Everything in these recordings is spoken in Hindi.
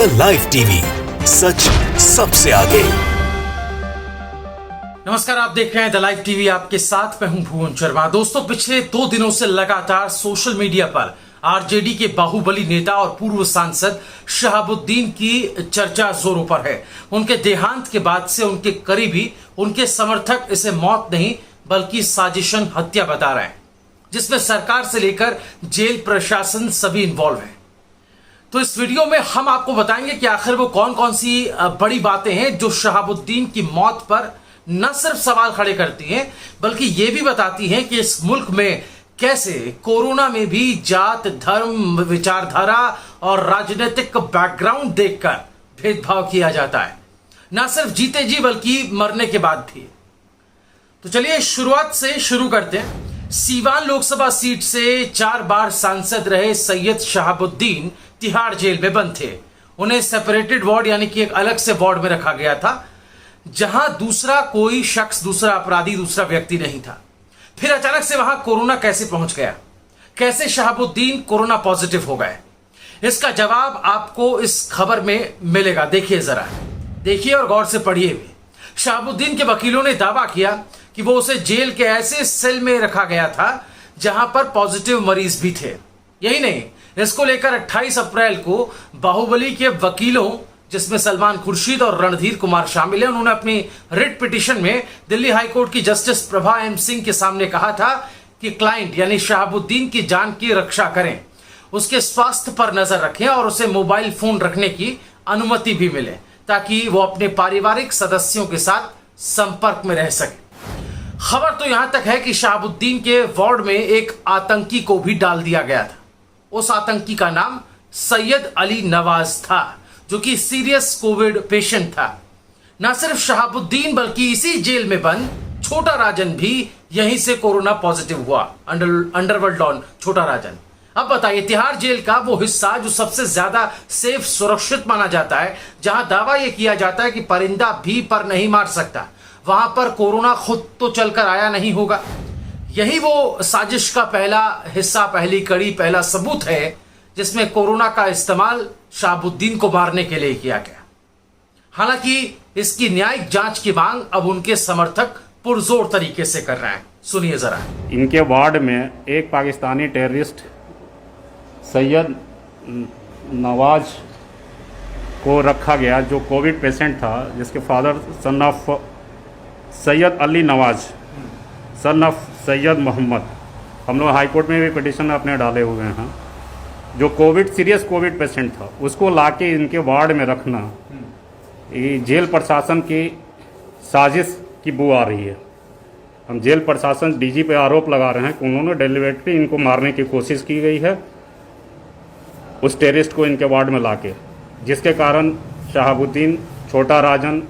द लाइव टीवी, सच सबसे आगे। नमस्कार, आप देख रहे हैं द लाइव टीवी, आपके साथ मैं हूं भुवन शर्मा। दोस्तों, पिछले 2 दिनों से लगातार सोशल मीडिया पर आरजेडी के बाहुबली नेता और पूर्व सांसद शहाबुद्दीन की चर्चा जोरों पर है। उनके देहांत के बाद से उनके करीबी, उनके समर्थक इसे मौत नहीं बल्कि साजिशन हत्या बता रहे हैं, जिसमें सरकार से लेकर जेल प्रशासन सभी इन्वॉल्व है। तो इस वीडियो में हम आपको बताएंगे कि आखिर वो कौन कौन सी बड़ी बातें हैं जो शहाबुद्दीन की मौत पर न सिर्फ सवाल खड़े करती हैं बल्कि ये भी बताती हैं कि इस मुल्क में कैसे कोरोना में भी जात, धर्म, विचारधारा और राजनीतिक बैकग्राउंड देखकर भेदभाव किया जाता है, न सिर्फ जीते जी बल्कि मरने के बाद भी। तो चलिए शुरुआत से शुरू करते हैं। सीवान लोकसभा सीट से 4 बार सांसद रहे सैयद शहाबुद्दीन तिहाड़ जेल में बंद थे। उन्हें सेपरेटेड वार्ड यानी कि एक अलग से वार्ड में रखा गया था, जहां दूसरा कोई शख्स, दूसरा अपराधी, दूसरा व्यक्ति नहीं था। फिर अचानक से वहां कोरोना कैसे पहुंच गया? कैसे शहाबुद्दीन कोरोना पॉजिटिव हो गए? इसका जवाब आपको इस खबर में मिलेगा। देखिए, जरा देखिए और गौर से पढ़िए भी। शहाबुद्दीन के वकीलों ने दावा किया कि वो उसे जेल के ऐसे सेल में रखा गया था जहां पर पॉजिटिव मरीज भी थे। यही नहीं, इसको लेकर 28 अप्रैल को बाहुबली के वकीलों, जिसमें सलमान खुर्शीद और रणधीर कुमार शामिल हैं, उन्होंने अपनी रिट पिटीशन में दिल्ली हाईकोर्ट की जस्टिस प्रभा एम सिंह के सामने कहा था कि क्लाइंट यानी शहाबुद्दीन की जान की रक्षा करें, उसके स्वास्थ्य पर नजर रखें और उसे मोबाइल फोन रखने की अनुमति भी मिले ताकि वो अपने पारिवारिक सदस्यों के साथ संपर्क में रह सके। खबर तो यहां तक है कि शहाबुद्दीन के वार्ड में एक आतंकी को भी डाल दिया गया था। उस आतंकी का नाम सैयद अली नवाज था, जो कि सीरियस कोविड पेशेंट था। न सिर्फ शहाबुद्दीन बल्कि इसी जेल में बंद छोटा राजन भी यहीं से कोरोना पॉजिटिव हुआ। अंडरवर्ल्ड डॉन छोटा राजन। अब बताइए, तिहाड़ जेल का वो हिस्सा जो सबसे ज्यादा सेफ, सुरक्षित माना जाता है, जहां दावा यह किया जाता है कि परिंदा भी पर नहीं मार सकता, वहां पर कोरोना खुद तो चलकर आया नहीं होगा। यही वो साजिश का पहला हिस्सा, पहली कड़ी, पहला सबूत है जिसमें कोरोना का इस्तेमाल शहाबुद्दीन को मारने के लिए किया गया। हालांकि इसकी न्यायिक जांच की मांग अब उनके समर्थक पुरजोर तरीके से कर रहे हैं। सुनिए जरा। इनके वार्ड में एक पाकिस्तानी टेररिस्ट सैयद नवाज को रखा गया, जो कोविड पेशेंट था, जिसके father son of Syed Ali Nawaz, son of Syed Mohammed. हम लोग हाई कोर्ट में भी पिटीशन अपने डाले हुए हैं। जो सीरियस कोविड पेशेंट था, उसको लाके इनके वार्ड में रखना, ये जेल प्रशासन की साजिश की बू आ रही है। हम जेल प्रशासन, डीजी पे आरोप लगा रहे हैं कि उन्होंने डेलिबरेटली इनको मारने की कोशिश की गई है, उस टेररिस्ट को इनके वार्ड में लाके, जिसके कारण शहाबुद्दीन, छोटा राजन,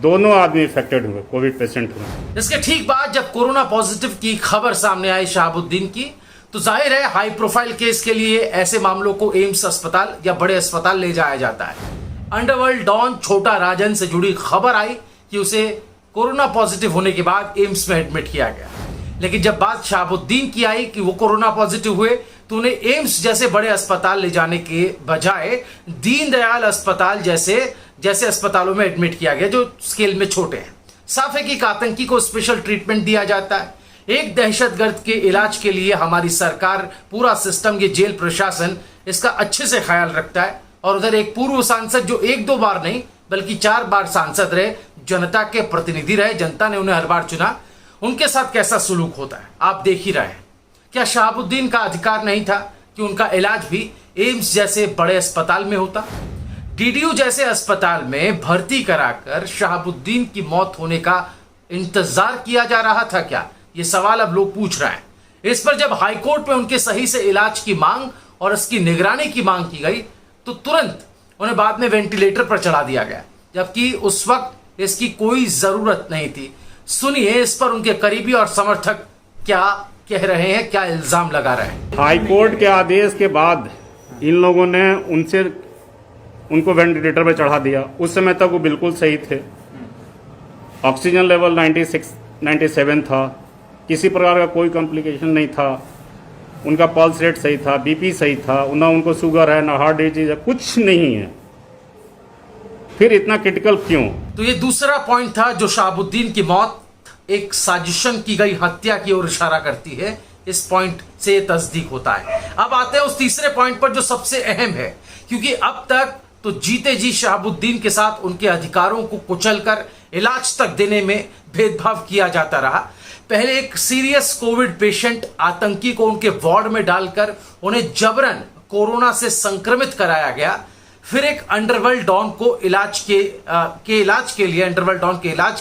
दोनों आदमी इफेक्टेड हुए, कोविड पेशेंट हुए। इसके ठीक बाद जब कोरोना पॉजिटिव की खबर सामने आई शहाबुद्दीन की, तो जाहिर है हाई प्रोफाइल केस के लिए ऐसे मामलों को एम्स अस्पताल या बड़े अस्पताल ले जाया जाता है। अंडरवर्ल्ड डॉन छोटा राजन से जुड़ी खबर आई कि उसे कोरोना पॉजिटिव होने के बाद एम्स में एडमिट किया गया। लेकिन जब बात शहाबुद्दीन की आई कि वो कोरोना पॉजिटिव हुए, तो उन्हें एम्स जैसे बड़े अस्पताल ले जाने के बजाय दीनदयाल अस्पताल जैसे अस्पतालों में एडमिट किया गया, जो स्केल में छोटे हैं। साफ है कि एक आतंकी को स्पेशल ट्रीटमेंट दिया जाता है। एक दहशतगर्द के इलाज के लिए हमारी सरकार, पूरा सिस्टम, ये जेल प्रशासन, इसका अच्छे से ख्याल रखता है। और उधर एक पूर्व सांसद जो 1-2 बार नहीं बल्कि 4 बार सांसद रहे, जनता के प्रतिनिधि रहे, जनता ने उन्हें हर बार चुना, उनके साथ कैसा सुलूक होता है आप देख ही रहे हैं। क्या शहाबुद्दीन का अधिकार नहीं था कि उनका इलाज भी एम्स जैसे बड़े अस्पताल में होता? डीडीयू जैसे अस्पताल में भर्ती कराकर शहाबुद्दीन की मौत होने का इंतजार किया जा रहा था क्या? ये सवाल अब लोग पूछ रहे हैं। इस पर जब हाईकोर्ट में उनके सही से इलाज की मांग और इसकी निगरानी की मांग की गई, तो तुरंत उन्हें बाद में वेंटिलेटर पर चढ़ा दिया गया, जबकि उस वक्त इसकी कोई जरूरत नहीं थी। सुनिए इस पर उनके करीबी और समर्थक क्या कह रहे हैं, क्या इल्जाम लगा रहे हैं। हाईकोर्ट के आदेश के बाद इन लोगों ने उनको वेंटिलेटर पर चढ़ा दिया। उस समय तक वो बिल्कुल सही थे, ऑक्सीजन लेवल 96-97 था, किसी प्रकार का कोई कॉम्प्लिकेशन नहीं था, उनका पल्स रेट सही था, बीपी सही था, ना उनको शुगर है, ना हार्ट डिजीज है, कुछ नहीं है। फिर इतना क्रिटिकल क्यों? तो ये दूसरा पॉइंट था जो शहाबुद्दीन की मौत एक साजिशन की गई हत्या की ओर इशारा करती है। इस पॉइंट से ये तस्दीक होता है। अब आते हैं उस तीसरे पॉइंट पर जो सबसे अहम है, क्योंकि अब तक तो जीते जी शहाबुद्दीन के साथ उनके अधिकारों को कुचलकर इलाज तक देने में भेदभाव किया जाता रहा। पहले एक सीरियस कोविड पेशेंट आतंकी को उनके वार्ड में डालकर उन्हें जबरन कोरोना से संक्रमित कराया गया। फिर एक अंडरवर्ल्ड डॉन को इलाज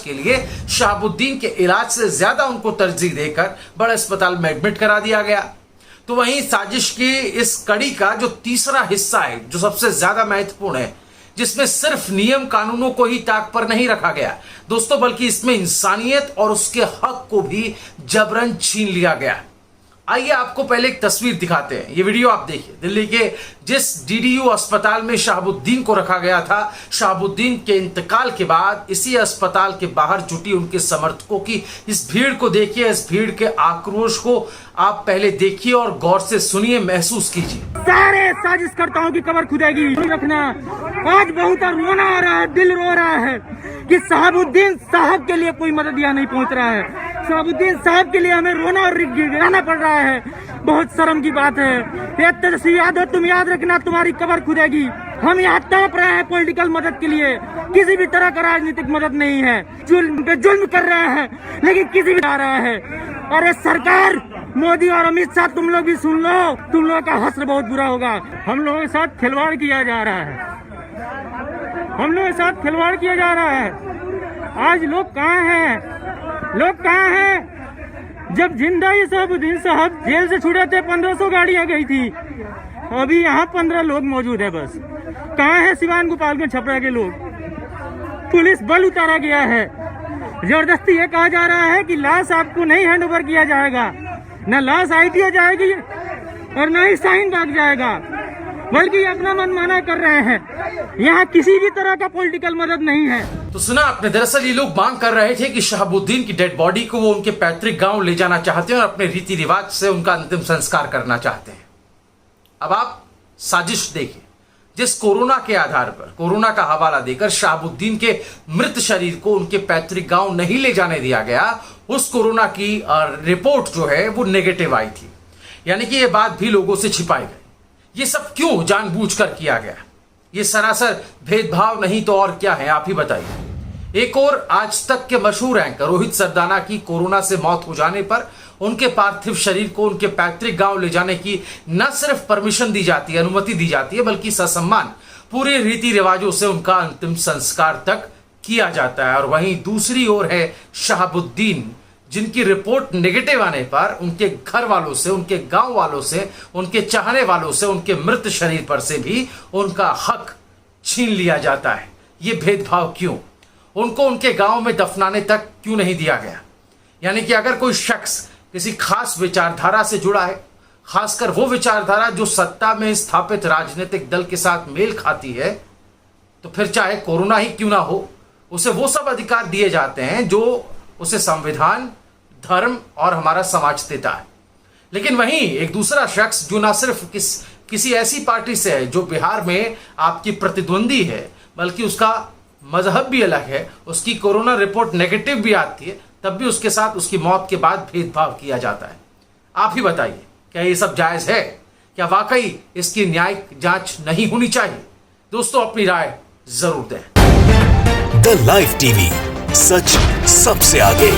के लिए शहाबुद्दीन के इलाज से ज्यादा उनको तरजीह देकर बड़े अस्पताल में एडमिट करा दिया गया। तो वहीं साजिश की इस कड़ी का जो तीसरा हिस्सा है, जो सबसे ज्यादा महत्वपूर्ण है, जिसमें सिर्फ नियम कानूनों को ही ताक पर नहीं रखा गया दोस्तों, बल्कि इसमें इंसानियत और उसके हक को भी जबरन छीन लिया गया। आइए आपको पहले एक तस्वीर दिखाते हैं। ये वीडियो आप देखिए। दिल्ली के जिस डीडीयू अस्पताल में शहाबुद्दीन को रखा गया था, शहाबुद्दीन के इंतकाल के बाद इसी अस्पताल के बाहर जुटी उनके समर्थकों की इस भीड़ को देखिए। इस भीड़ के आक्रोश को आप पहले देखिए और गौर से सुनिए, महसूस कीजिए। सारे साजिशकर्ताओं की कबर खुदेगी रखना। आज बहुत रोना आ रहा है, दिल रो रहा है कि शहाबुद्दीन साहब के लिए कोई मदद यहाँ नहीं पहुँच रहा है। शहाबुद्दीन साहब के लिए हमें रोना और गिड़गिड़ाना पड़ रहा है। बहुत शर्म की बात है। ये तेजस्वी यादव, तुम याद रखना, तुम्हारी कबर खुदेगी। हम यहाँ तड़प रहे हैं पॉलिटिकल मदद के लिए, किसी भी तरह का राजनीतिक मदद नहीं है। जुल्म पे जुल्म कर रहे हैं, लेकिन किसी भी आ रहा है। अरे सरकार, मोदी और अमित शाह, तुम लोग भी सुन लो, तुम लोगों का हश्र बहुत बुरा होगा। हम लोगों के साथ खिलवाड़ किया जा रहा है, हम लोगों के साथ खिलवाड़ किया जा रहा है। आज लोग कहाँ हैं? लोग कहाँ हैं? जब जिंदा ही शहाबुद्दीन साहब जेल से छुड़े थे, 1500 गाड़ियां गई थी। अभी यहाँ 15 लोग मौजूद है बस। कहाँ है सिवान गोपालगंज छपरा के लोग? पुलिस बल उतारा गया है। जबरदस्ती ये कहा जा रहा है कि लाश आपको नहीं हैंड ओवर किया जाएगा, न लाश आईटीओ जाएगी और न ही साइन भाग जाएगा, बल्कि अपना मनमाना कर रहे हैं। यहाँ किसी भी तरह का पॉलिटिकल मदद नहीं है। तो सुना आपने, दरअसल ये लोग मांग कर रहे थे कि शहाबुद्दीन की डेड बॉडी को वो उनके पैतृक गांव ले जाना चाहते हैं और अपने रीति रिवाज से उनका अंतिम संस्कार करना चाहते हैं। अब आप साजिश देखिए। जिस कोरोना के आधार पर, कोरोना का हवाला देकर शहाबुद्दीन के मृत शरीर को उनके पैतृक गांव नहीं ले जाने दिया गया, उस कोरोना की रिपोर्ट जो है वो नेगेटिव आई थी। यानी कि ये बात भी लोगों से छिपाई गई। ये सब क्यों जानबूझकर किया गया? ये सरासर भेदभाव नहीं तो और क्या है, आप ही बताइए। एक और आज तक के मशहूर एंकर रोहित सरदाना की कोरोना से मौत हो जाने पर उनके पार्थिव शरीर को उनके पैतृक गांव ले जाने की न सिर्फ परमिशन दी जाती है, अनुमति दी जाती है, बल्कि ससम्मान पूरे रीति रिवाजों से उनका अंतिम संस्कार तक किया जाता है। और वहीं दूसरी ओर है शहाबुद्दीन, जिनकी रिपोर्ट नेगेटिव आने पर उनके घर वालों से, उनके गांव वालों से, उनके चाहने वालों से, उनके मृत शरीर पर से भी उनका हक छीन लिया जाता है। ये भेदभाव क्यों? उनको उनके गांव में दफनाने तक क्यों नहीं दिया गया? यानी कि अगर कोई शख्स किसी खास विचारधारा से जुड़ा है, खासकर वो विचारधारा जो सत्ता में स्थापित राजनीतिक दल के साथ मेल खाती है, तो फिर चाहे कोरोना ही क्यों ना हो, उसे वो सब अधिकार दिए जाते हैं जो उसे संविधान, धर्म और हमारा समाज देता है। लेकिन वहीं एक दूसरा शख्स जो ना सिर्फ किसी ऐसी पार्टी से है जो बिहार में आपकी प्रतिद्वंदी है, बल्कि उसका मजहब भी अलग है, उसकी कोरोना रिपोर्ट नेगेटिव भी आती है, तब भी उसके साथ उसकी मौत के बाद भेदभाव किया जाता है। आप ही बताइए, क्या ये सब जायज है? क्या वाकई इसकी न्यायिक जांच नहीं होनी चाहिए? दोस्तों अपनी राय जरूर दें। द लाइव टीवी, सच सबसे आगे।